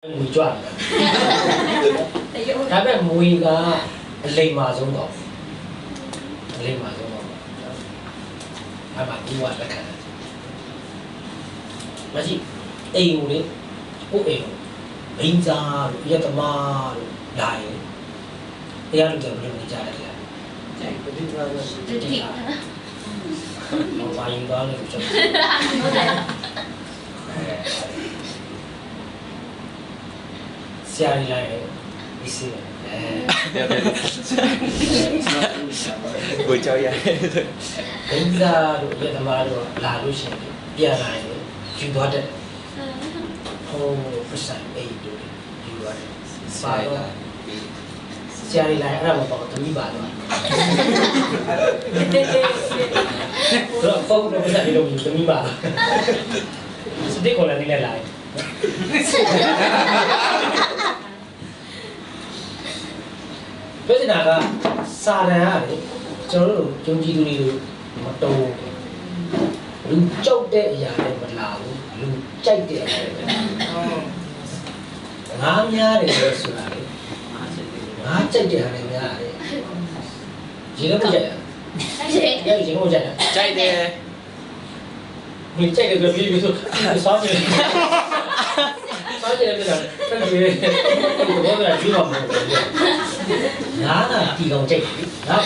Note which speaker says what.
Speaker 1: မူကြွတယ်ဒါပေမဲ့မူကအလိမ်မာဆုံးတော့အလိမ်မာဆုံးတော့အဲ့မှာဒီဝါလက်ခံတယ်မရှိအိမ်ကိုလေကိုအိမ်ကိုဘိန်းစားလို့ရက်သမားလို့လာရင်တရားလူတွေဘယ်လိုနေကြလဲကြိုက်ပဋိပါဒ်ရှိတယ်ဘာရင်သွားလို့ချက်ဆရာကြီးလိုက်ဒီစီ
Speaker 2: ကိုကြောက်ရ
Speaker 1: ဘိန်းစားလို့ရက်သမားလို့လာလို့ရှိရင်ပြန်လာရင်ယူသွားတယ်ဟိုပတ်စံအိတ်တို့ယူသွားတယ်စာတော့ဆရာကြီးလိုက်အဲ့ဒါမပေါ့သမီးပါတော့တော့ပေါ့တော့ပတ်စံလေးလို့သမီးပါစတိကိုလည်းနေလိုက်လိုက်ပြဿနာကစာတန်ရတယ်ကျွန်တော်တို့ယုံကြည်သူတွေမတုံးလူကြောက်တဲ့အရာတွေမလာဘူးလူကြိုက်တဲ့အရာတွေငါးများတယ်ဆိုတာလေငါးကြိုက်တဲ့ဟာတွေများတယ်ရေတော့ကြိုက်ရရေရေကိုကြိုက်ရ
Speaker 2: ကြိုက်တယ်
Speaker 1: မင်းကြိုက်တယ်ဆိုပြီးဆိုစောင်းနေစောင်းနေတယ်ပြန်တယ်ဘယ်လိုလဲဒီမှာမဟုတ်ဘူးငါးနာဒီကောင်ကြိုက်ငါ